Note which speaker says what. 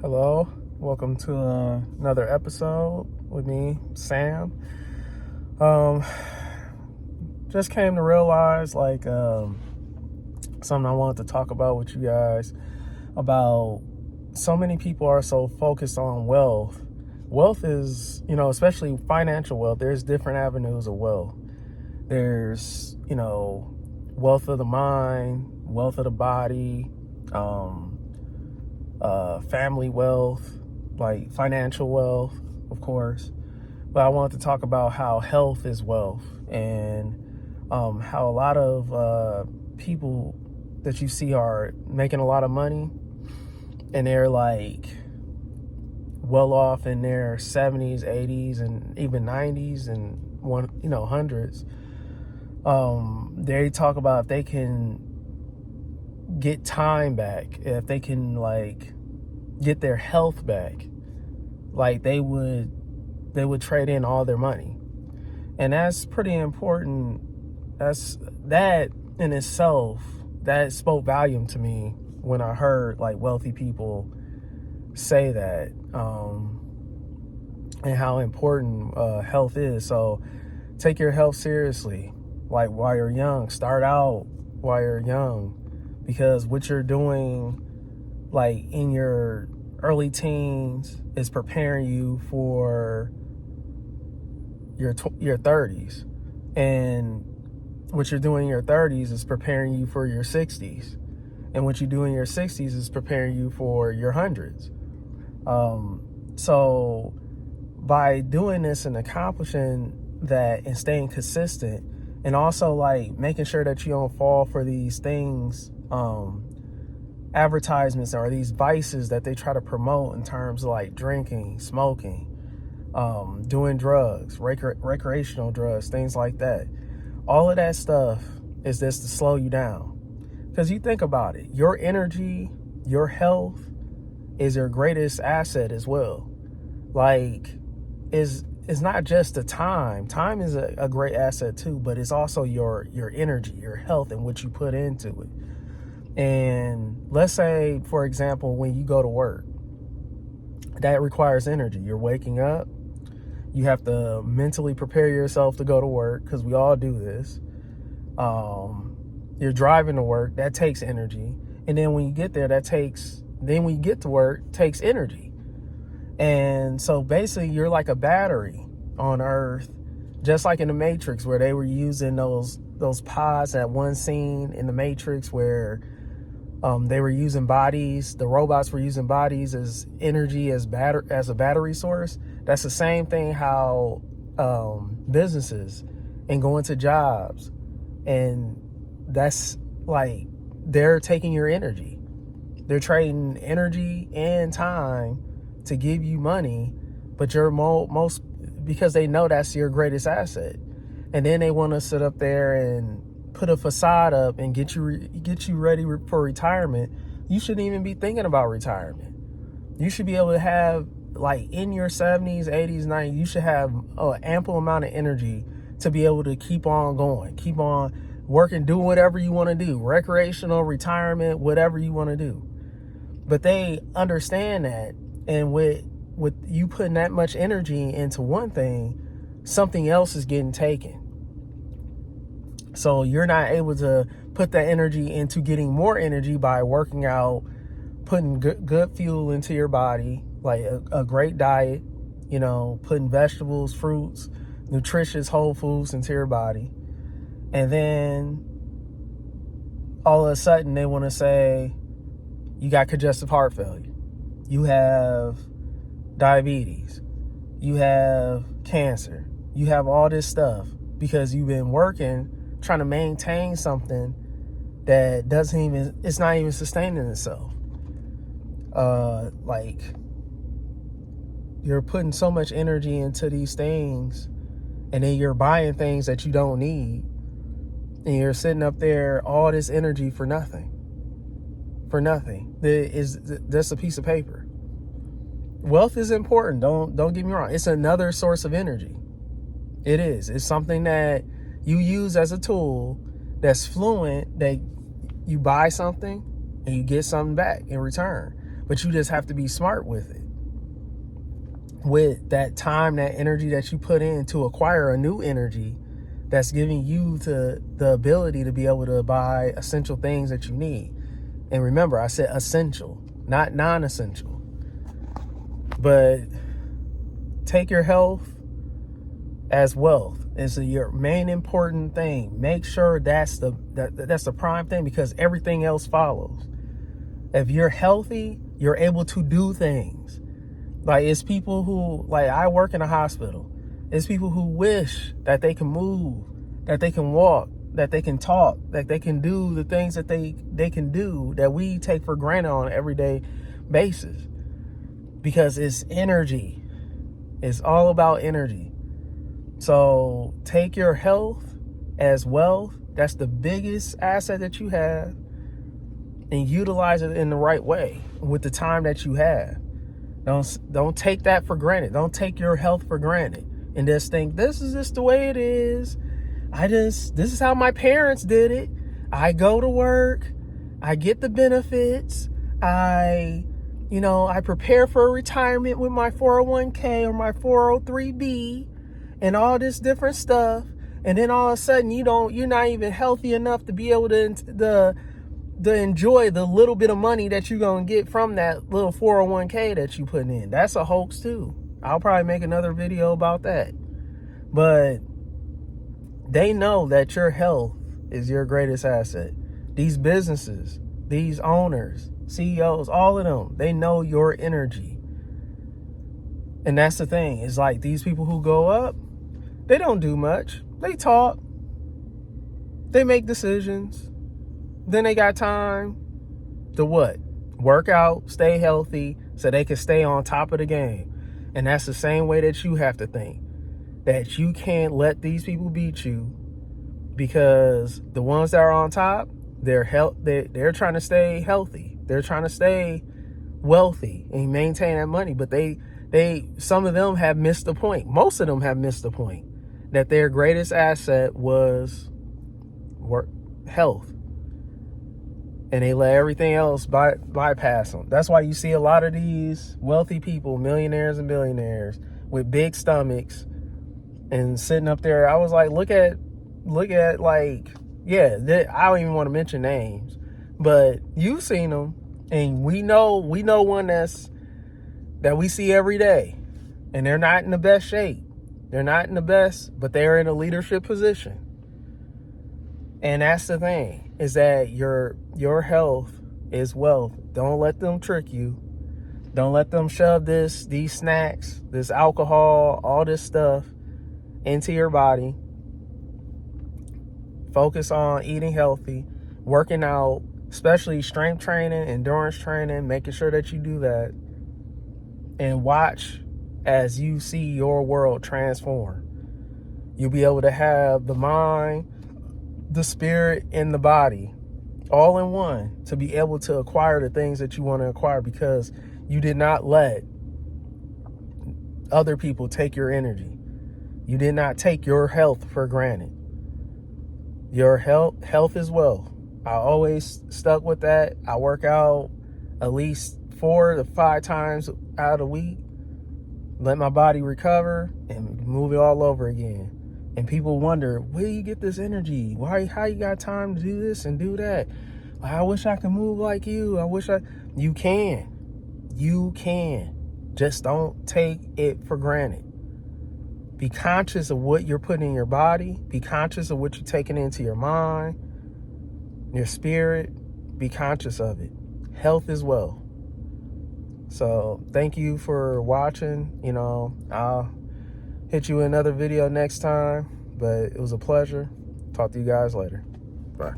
Speaker 1: Hello, welcome to another episode with me, Sam. Um, just came to realize something I wanted to talk about with you guys about. So many people are so focused on wealth. Wealth is, especially financial wealth. There's different avenues of wealth. There's, wealth of the mind, wealth of the body, family wealth, like financial wealth, of course. But I wanted to talk about how health is wealth, and how a lot of people that you see are making a lot of money, and they're like well off in their 70s, 80s, and even 90s and hundreds. They talk about if they can get time back, if they can get their health back, like they would trade in all their money. And that's pretty important. That in itself, that spoke volume to me when I heard like wealthy people say that, and how important health is. So take your health seriously, like while you're young. Start out while you're young, because what you're doing like in your early teens is preparing you for your 30s, and what you're doing in your 30s is preparing you for your 60s, and what you do in your 60s is preparing you for your hundreds. So by doing this and accomplishing that and staying consistent, and also like making sure that you don't fall for these things, advertisements or these vices that they try to promote in terms of like drinking, smoking, doing drugs, recreational drugs, things like that. All of that stuff is just to slow you down. Because you think about it, your energy, your health is your greatest asset as well. Like, it's not just the time. Time is a great asset too, but it's also your energy, your health, and what you put into it. And let's say, for example, when you go to work, that requires energy. You're waking up. You have to mentally prepare yourself to go to work, because we all do this. You're driving to work. That takes energy. And then when you get there, when you get to work, takes energy. And so basically you're like a battery on Earth, just like in the Matrix, where they were using those pods, that one scene in the Matrix where they were using bodies, the robots were using bodies as energy, as a battery source. That's the same thing how businesses and going to jobs, and that's like they're taking your energy. They're trading energy and time to give you money, but you're most, because they know that's your greatest asset. And then they want to sit up there and put a facade up and get you ready for retirement. You shouldn't even be thinking about retirement. You should be able to have, like, in your 70s, 80s, 90s, you should have an ample amount of energy to be able to keep on going, keep on working, do whatever you want to do, recreational, retirement, whatever you want to do. But they understand that, and with you putting that much energy into one thing, something else is getting taken. So you're not able to put that energy into getting more energy by working out, putting good fuel into your body, like a great diet, putting vegetables, fruits, nutritious whole foods into your body. And then all of a sudden they want to say you got congestive heart failure, you have diabetes, you have cancer, you have all this stuff because you've been working, trying to maintain something that it's not even sustaining itself. Like, you're putting so much energy into these things, and then you're buying things that you don't need, and you're sitting up there, all this energy for nothing. That's a piece of paper. Wealth is important. Don't get me wrong. It's another source of energy. It is. It's something that you use as a tool that's fluent, that you buy something and you get something back in return. But you just have to be smart with it. With that time, that energy that you put in to acquire a new energy that's giving you the ability to be able to buy essential things that you need. And remember, I said essential, not non-essential. But take your health as wealth. It's your main important thing. Make sure that's the prime thing, because everything else follows. If you're healthy, you're able to do things. Like, it's people who, like, I work in a hospital. It's people who wish that they can move, that they can walk, that they can talk, that they can do the things that they can do that we take for granted on an everyday basis. Because it's energy. It's all about energy. So take your health as wealth. That's the biggest asset that you have. And utilize it in the right way with the time that you have. Don't take that for granted. Don't take your health for granted and just think this is just the way it is. This is how my parents did it. I go to work, I get the benefits, I prepare for retirement with my 401k or my 403b and all this different stuff. And then all of a sudden you're not even healthy enough to be able to enjoy the little bit of money that you're going to get from that little 401k that you put in. That's a hoax too. I'll probably make another video about that. But they know that your health is your greatest asset. These businesses, these owners, CEOs, all of them, they know your energy. And that's the thing. It's like these people who go up, they don't do much. They talk. They make decisions. Then they got time to what? Work out, stay healthy, so they can stay on top of the game. And that's the same way that you have to think. That you can't let these people beat you, because the ones that are on top, they're trying to stay healthy. They're trying to stay wealthy and maintain that money. But some of them have missed the point. Most of them have missed the point that their greatest asset was health. And they let everything else bypass them. That's why you see a lot of these wealthy people, millionaires and billionaires with big stomachs and sitting up there. I was like, look at like, yeah, I don't even want to mention names, but you've seen them, and we know one that we see every day, and they're not in the best shape. They're not in the best, but they're in a leadership position. And that's the thing, is that your health is wealth. Don't let them trick you. Don't let them shove these snacks, this alcohol, all this stuff into your body. Focus on eating healthy, working out, especially strength training, endurance training, making sure that you do that. And watch as you see your world transform. You'll be able to have the mind, the spirit, and the body all in one to be able to acquire the things that you want to acquire, because you did not let other people take your energy. You did not take your health for granted. Your health is wealth. I always stuck with that. I work out at least 4 to 5 times out of the week. Let my body recover and move it all over again. And people wonder, where do you get this energy? How you got time to do this and do that? I wish I could move like you. You can. Just don't take it for granted. Be conscious of what you're putting in your body. Be conscious of what you're taking into your mind, your spirit. Be conscious of it. Health is wealth. So thank you for watching. I'll hit you in another video next time, but it was a pleasure. Talk to you guys later. Bye.